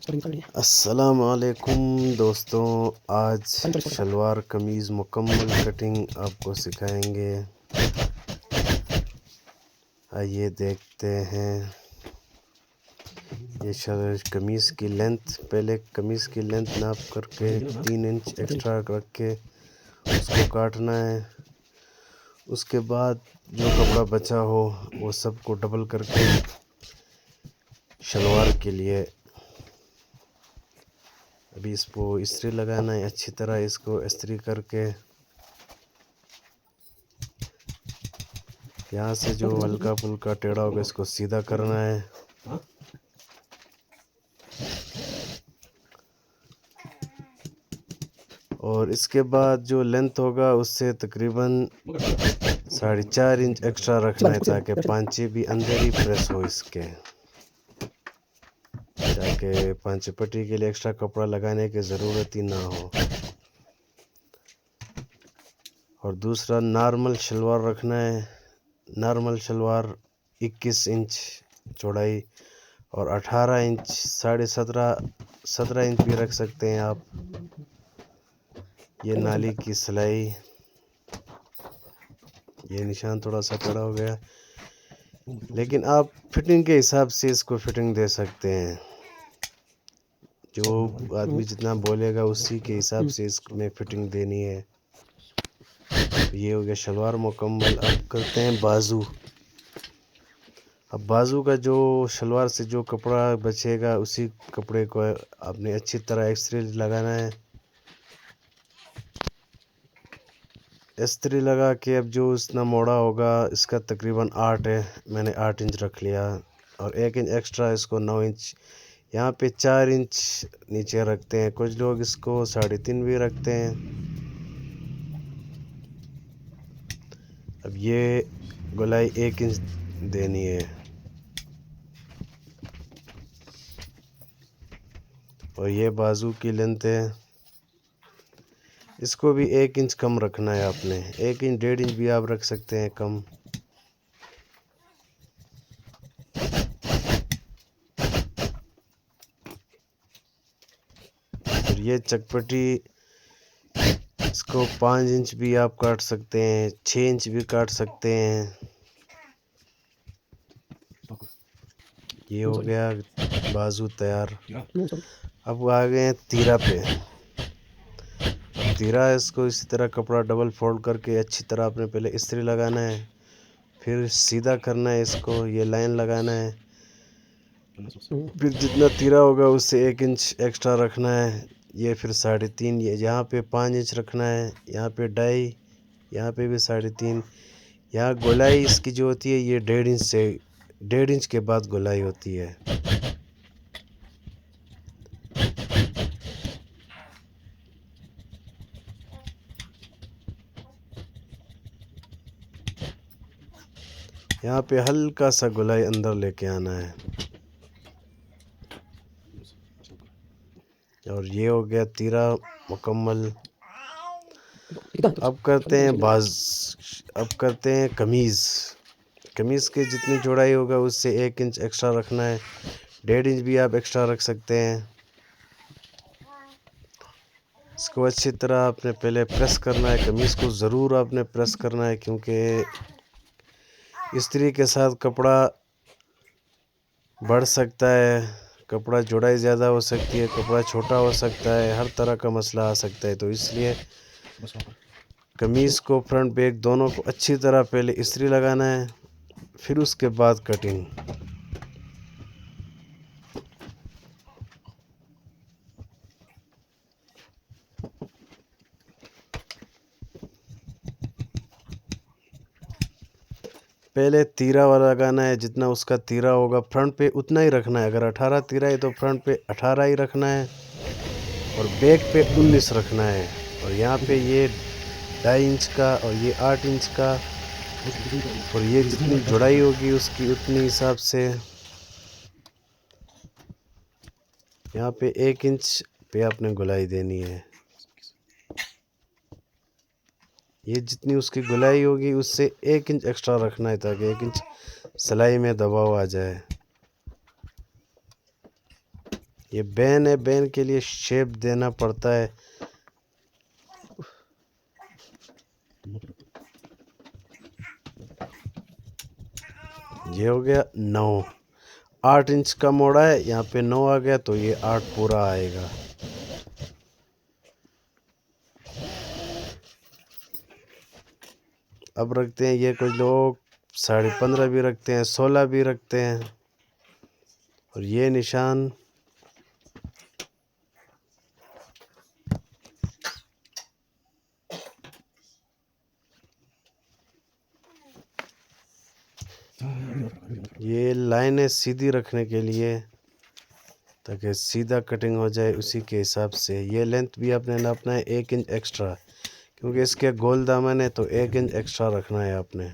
अस्सलाम वालेकुम दोस्तों, आज शलवार कमीज़ मुकम्मल कटिंग आपको सिखाएंगे। आइए देखते हैं। ये कमीज़ की लेंथ, पहले कमीज़ की लेंथ नाप करके 3 इंच एक्स्ट्रा रख के उसको काटना है। उसके बाद जो कपड़ा बचा हो वो सबको डबल करके शलवार के लिए अभी इसको इस्त्री लगाना है। अच्छी तरह इसको इस्त्री करके यहाँ से जो हल्का फुल्का टेढ़ा होगा इसको सीधा करना है। और इसके बाद जो लेंथ होगा उससे तकरीबन 4.5 इंच एक्स्ट्रा रखना है ताकि पांचे भी अंदर ही प्रेस हो इसके, ताकि पांचे पट्टी के लिए एक्स्ट्रा कपड़ा लगाने की ज़रूरत ही ना हो। और दूसरा नॉर्मल शलवार रखना है। नॉर्मल शलवार 21 इंच चौड़ाई और 18 इंच 17.5 इंच भी रख सकते हैं आप। ये नाली की सिलाई, ये निशान थोड़ा सा टेढ़ा हो गया, लेकिन आप फिटिंग के हिसाब से इसको फिटिंग दे सकते हैं। जो आदमी जितना बोलेगा उसी के हिसाब से इसमें फिटिंग देनी है। ये हो गया शलवार मुकम्मल। अब करते हैं बाजू। अब बाजू का जो शलवार से जो कपड़ा बचेगा उसी कपड़े को आपने अच्छी तरह इस्त्री लगाना है। इस्त्री लगा के अब जो इतना मोड़ा होगा, इसका तकरीबन 8 है, मैंने 8 इंच रख लिया और 1 इंच एक्स्ट्रा इसको 9 इंच। यहाँ पे 4 इंच नीचे रखते हैं, कुछ लोग इसको 3.5 भी रखते हैं। अब ये गोलाई 1 इंच देनी है और ये बाजू की लेंथ है, इसको भी 1 इंच कम रखना है आपने। 1 इंच 1.5 इंच भी आप रख सकते हैं कम। और ये चकपटी, इसको 5 इंच भी आप काट सकते हैं, 6 इंच भी काट सकते हैं। ये हो गया बाजू तैयार। अब आ गए हैं तीरा पे। तीरा, इसको इसी तरह कपड़ा डबल फोल्ड करके अच्छी तरह आपने पहले इस्त्री लगाना है, फिर सीधा करना है इसको, ये लाइन लगाना है। फिर जितना तीरा होगा उससे 1 इंच एक्स्ट्रा रखना है। ये फिर 3.5, ये यहाँ पे 5 इंच रखना है, यहाँ पे 2.5, यहाँ पे भी 3.5। यहाँ गोलाई इसकी जो होती है ये 1.5 इंच से 1.5 इंच के बाद गोलाई होती है। यहाँ पे हल्का सा गोलाई अंदर लेके आना है। और ये हो गया तीरा मुकम्मल। अब करते हैं कमीज़। कमीज़ के जितनी चौड़ाई होगा उससे 1 इंच एक्स्ट्रा रखना है, 1.5 इंच भी आप एक्स्ट्रा रख सकते हैं। इसको अच्छी तरह आपने पहले प्रेस करना है। कमीज़ को ज़रूर आपने प्रेस करना है, क्योंकि इस्त्री के साथ कपड़ा बढ़ सकता है, कपड़ा चौड़ाई ज़्यादा हो सकती है, कपड़ा छोटा हो सकता है, हर तरह का मसला आ सकता है। तो इसलिए कमीज़ को फ्रंट बैक दोनों को अच्छी तरह पहले इस्त्री लगाना है, फिर उसके बाद कटिंग। पहले तीरा वाला लगाना है, जितना उसका तीरा होगा फ्रंट पे उतना ही रखना है। अगर 18 तीरा है तो फ्रंट पे 18 ही रखना है और बैक पे 19 रखना है। और यहाँ पे ये 2.5 इंच का और ये 8 इंच का, और ये जितनी जुड़ाई होगी उसकी उतनी हिसाब से यहाँ पे 1 इंच पे आपने गोलाई देनी है। ये जितनी उसकी गोलाई होगी उससे 1 इंच एक्स्ट्रा रखना है ताकि 1 इंच सिलाई में दबाव आ जाए। ये बैन है, बैन के लिए शेप देना पड़ता है। ये हो गया 9। 8 इंच का मोड़ा है, यहाँ पे 9 आ गया तो ये 8 पूरा आएगा। अब रखते हैं, ये कुछ लोग 15.5 भी रखते हैं, 16 भी रखते हैं। और ये निशान ये लाइनें सीधी रखने के लिए, ताकि सीधा कटिंग हो जाए उसी के हिसाब से। ये लेंथ भी आपने नापना है 1 इंच एक्स्ट्रा, क्योंकि इसके गोल दामन है तो 1 इंच एक्स्ट्रा रखना है आपने।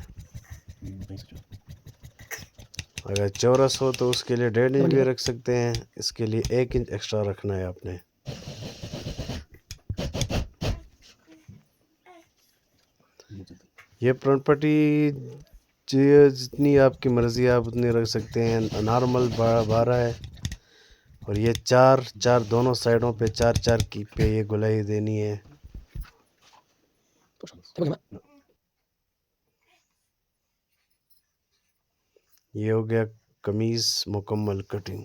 अगर चौरस हो तो उसके लिए 1.5 इंच भी रख सकते हैं, इसके लिए 1 इंच एक्स्ट्रा रखना है आपने। ये फ्रंट पट्टी जितनी आपकी मर्ज़ी आप उतनी रख सकते हैं। नॉर्मल 12 है, और ये 4 दोनों साइडों पे 4 की पे ये गोलाई देनी है। ये हो गया कमीज़ मुकम्मल कटिंग।